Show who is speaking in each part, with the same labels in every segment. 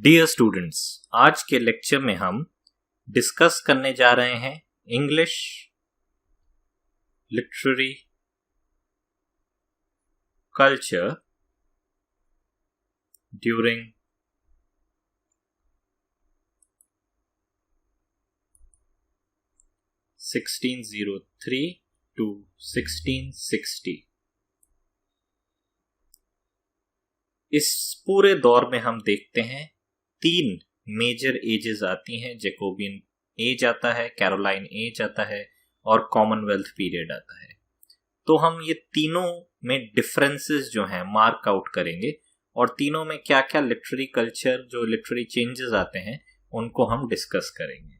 Speaker 1: Dear students, आज के lecture में हम डिस्कस करने जा रहे हैं English literary culture during 1603 to 1660। इस पूरे दौर में हम देखते हैं तीन मेजर एजेस आती हैं। जैकोबियन एज आता है, कैरोलाइन एज आता है और कॉमनवेल्थ पीरियड आता है। तो हम ये तीनों में डिफरेंसेस जो हैं मार्क आउट करेंगे और तीनों में क्या क्या लिटरेरी कल्चर, जो लिटरेरी चेंजेस आते हैं, उनको हम डिस्कस करेंगे।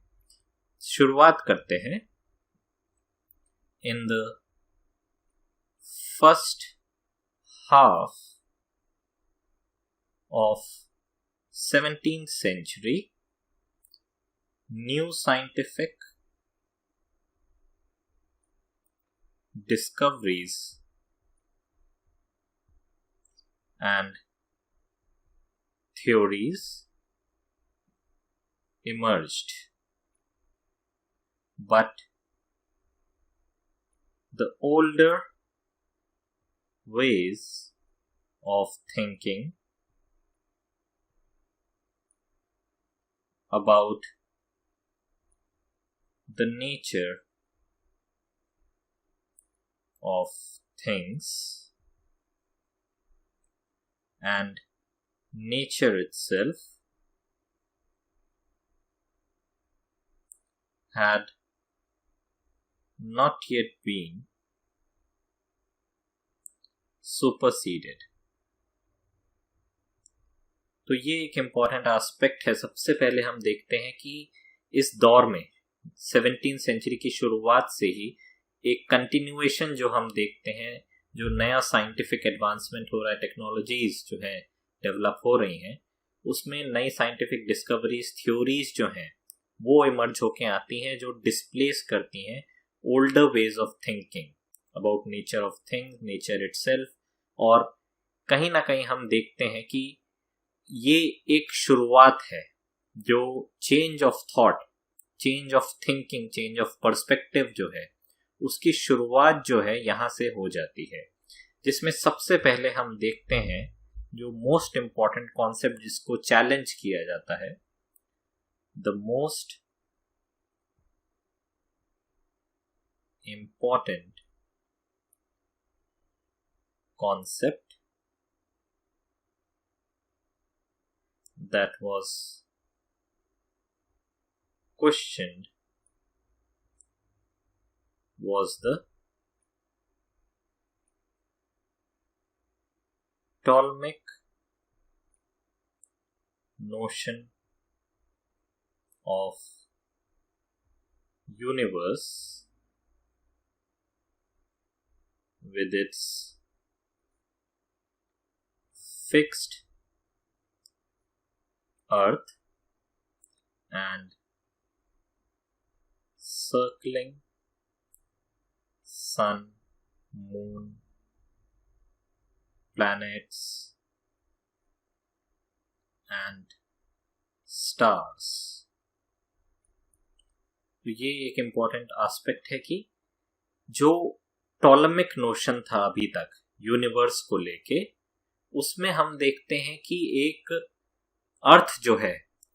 Speaker 1: शुरुआत करते हैं। In the first half of 17th century, new scientific discoveries and theories emerged, but the older ways of thinking about the nature of things and nature itself had not yet been superseded। तो ये एक important aspect है। सबसे पहले हम देखते हैं कि इस दौर में 17th सेंचुरी की शुरुआत से ही एक कंटिन्यूएशन जो हम देखते हैं, जो नया साइंटिफिक एडवांसमेंट हो रहा है, टेक्नोलॉजीज जो है डेवलप हो रही हैं, उसमें नई साइंटिफिक डिस्कवरीज, थ्योरीज जो हैं वो इमर्ज होके आती हैं, जो डिस्प्लेस करती हैं older ways of thinking about nature of things, nature itself. और कहीं ना कहीं हम देखते हैं कि ये एक शुरुआत है जो change of thought, change of thinking, change of perspective जो है, उसकी शुरुआत जो है यहाँ से हो जाती है। जिसमें सबसे पहले हम देखते हैं जो मोस्ट इम्पॉर्टेंट कॉन्सेप्ट जिसको चैलेंज किया जाता है, the most important concept that was questioned was the Ptolemaic notion of universe with its fixed Earth and circling sun, moon, planets and stars। तो ये एक इम्पॉर्टेंट एस्पेक्ट है कि जो टॉलेमिक नोशन था अभी तक यूनिवर्स को लेके, उसमें हम देखते हैं कि एक अर्थ जो है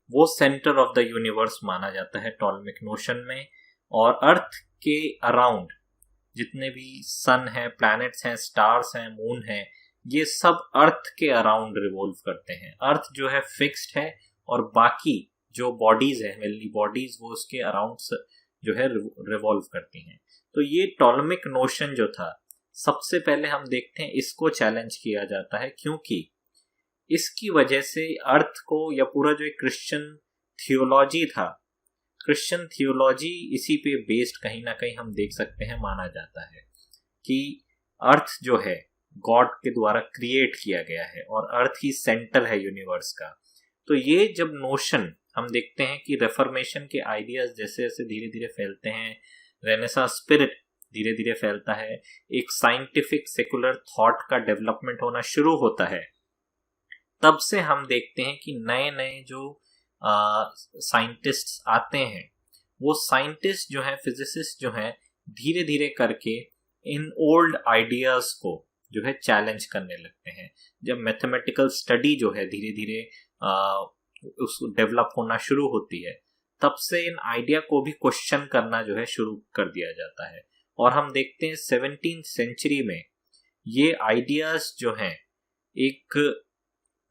Speaker 1: वो सेंटर ऑफ द यूनिवर्स माना जाता है टॉलेमिक नोशन में। और अर्थ के अराउंड जितने भी सन है, प्लैनेट्स हैं, स्टार्स हैं, मून है, ये सब अर्थ के अराउंड रिवॉल्व करते हैं। अर्थ जो है फिक्स्ड है और बाकी जो बॉडीज है, हेवनली बॉडीज, वो उसके अराउंड जो है रिवॉल्व करती हैं। तो ये टॉलेमिक नोशन जो था, सबसे पहले हम देखते हैं इसको चैलेंज किया जाता है, क्योंकि इसकी वजह से अर्थ को, या पूरा जो एक क्रिश्चियन थियोलॉजी था, क्रिश्चियन थियोलॉजी इसी पे बेस्ड कहीं ना कहीं हम देख सकते हैं माना जाता है कि अर्थ जो है गॉड के द्वारा क्रिएट किया गया है और अर्थ ही सेंटर है यूनिवर्स का। तो ये जब नोशन हम देखते हैं कि रेफॉर्मेशन के आइडियाज जैसे जैसे धीरे धीरे फैलते हैं, रेनेसांस स्पिरिट धीरे धीरे फैलता है, एक साइंटिफिक सेकुलर थॉट का डेवलपमेंट होना शुरू होता है, तब से हम देखते हैं कि नए नए जो साइंटिस्ट्स आते हैं, वो साइंटिस्ट जो हैं, फिजिसिस्ट जो हैं, धीरे धीरे करके इन ओल्ड आइडियाज को जो है चैलेंज करने लगते हैं। जब मैथमेटिकल स्टडी जो है धीरे धीरे उस डेवलप होना शुरू होती है, तब से इन आइडिया को भी क्वेश्चन करना जो है शुरू कर दिया जाता है। और हम देखते हैं 17th सेंचुरी में ये आइडियाज जो हैं एक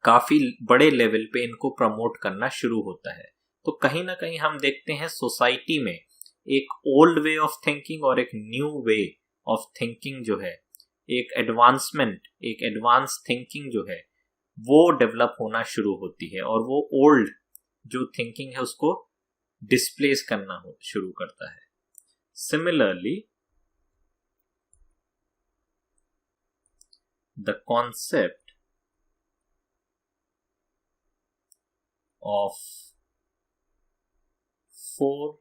Speaker 1: काफी बड़े लेवल पे इनको प्रमोट करना शुरू होता है। तो कहीं ना कहीं हम देखते हैं सोसाइटी में एक ओल्ड वे ऑफ थिंकिंग और एक न्यू वे ऑफ थिंकिंग जो है, एक एडवांसमेंट, एक एडवांस थिंकिंग जो है वो डेवलप होना शुरू होती है, और वो ओल्ड जो थिंकिंग है उसको डिस्प्लेस करना शुरू करता है। Similarly the concept of 4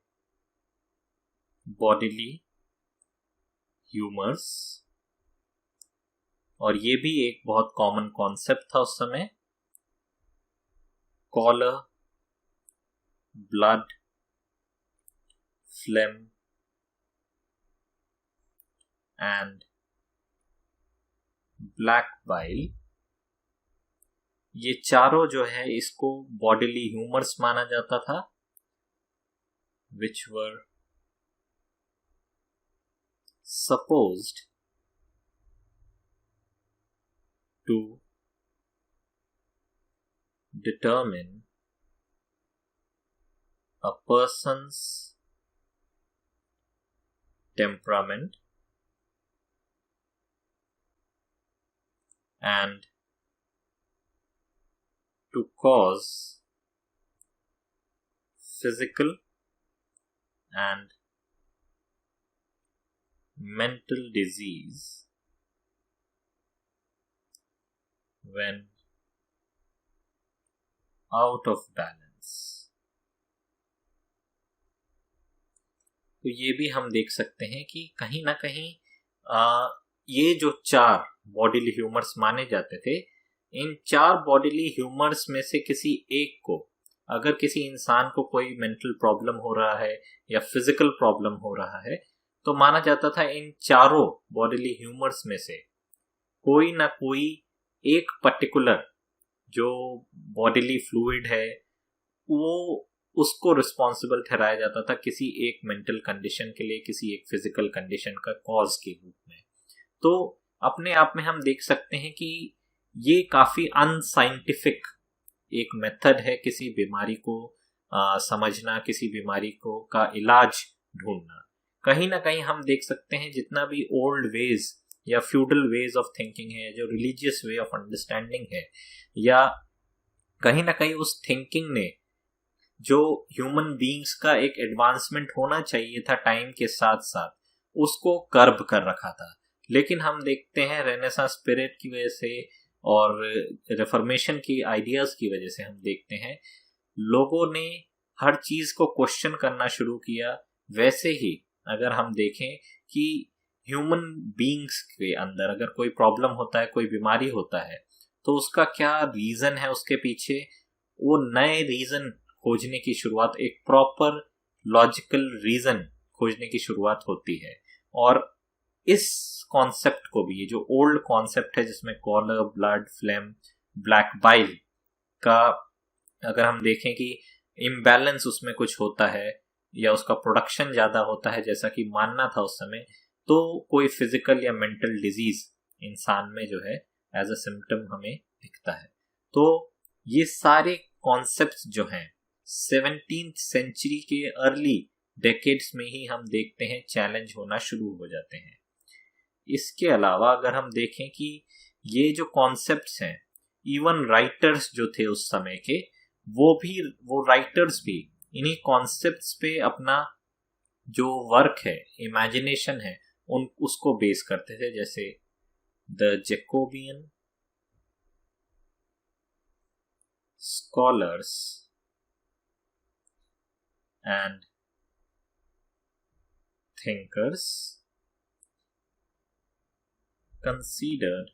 Speaker 1: bodily humors, और ये भी एक बहुत कॉमन कॉन्सेप्ट था उस समय, choler, blood, phlegm and black bile, ये चारों जो है इसको बॉडीली ह्यूमर्स माना जाता था, which were supposed to determine a person's temperament and to cause physical and mental disease when out of balance। तो ये भी हम देख सकते हैं कि कहीं ना कहीं ये जो 4 बॉडीली ह्यूमर्स माने जाते थे, इन 4 बॉडीली ह्यूमर्स में से किसी एक को, अगर किसी इंसान को कोई मेंटल प्रॉब्लम हो रहा है या फिजिकल प्रॉब्लम हो रहा है, तो माना जाता था इन चारों बॉडीली ह्यूमर्स में से कोई ना कोई एक पर्टिकुलर जो बॉडीली फ्लूइड है वो उसको रिस्पॉन्सिबल ठहराया जाता था किसी एक मेंटल कंडीशन के लिए, किसी एक फिजिकल कंडीशन का कॉज के रूप में। तो अपने आप में हम देख सकते हैं कि ये काफी अनसाइंटिफिक एक मेथड है किसी बीमारी को समझना, किसी बीमारी को का इलाज ढूंढना। कहीं ना कहीं हम देख सकते हैं जितना भी ओल्ड वेज या फ्यूडल वेज ऑफ थिंकिंग है, जो रिलीजियस वे ऑफ अंडरस्टैंडिंग है, या कहीं ना कहीं उस थिंकिंग ने जो ह्यूमन बीइंग्स का एक एडवांसमेंट होना चाहिए था टाइम के साथ साथ, उसको कर्ब कर रखा था। लेकिन हम देखते हैं रेनेसांस पीरियड की वजह से और रिफॉर्मेशन की आइडियाज की वजह से हम देखते हैं लोगों ने हर चीज को क्वेश्चन करना शुरू किया। वैसे ही अगर हम देखें कि ह्यूमन बीइंग्स के अंदर अगर कोई प्रॉब्लम होता है, कोई बीमारी होता है, तो उसका क्या रीजन है उसके पीछे, वो नए रीजन खोजने की शुरुआत, एक प्रॉपर लॉजिकल रीजन खोजने की शुरुआत होती है। और इस कॉन्सेप्ट को भी, ये जो ओल्ड कॉन्सेप्ट है जिसमें choler, blood, phlegm, black bile का अगर हम देखें कि इम्बैलेंस उसमें कुछ होता है या उसका प्रोडक्शन ज्यादा होता है जैसा कि मानना था उस समय, तो कोई फिजिकल या मेंटल डिजीज इंसान में जो है एज अ सिम्टम हमें दिखता है। तो ये सारे कॉन्सेप्ट्स जो हैं 17th सेंचुरी के अर्ली डेकेड्स में ही हम देखते हैं चैलेंज होना शुरू हो जाते हैं। इसके अलावा अगर हम देखें कि ये जो कॉन्सेप्ट्स हैं, इवन राइटर्स जो थे उस समय के, वो राइटर्स भी इन्हीं कॉन्सेप्ट्स पे अपना जो वर्क है, इमेजिनेशन है, उसको बेस करते थे। जैसे the Jacobean scholars and thinkers considered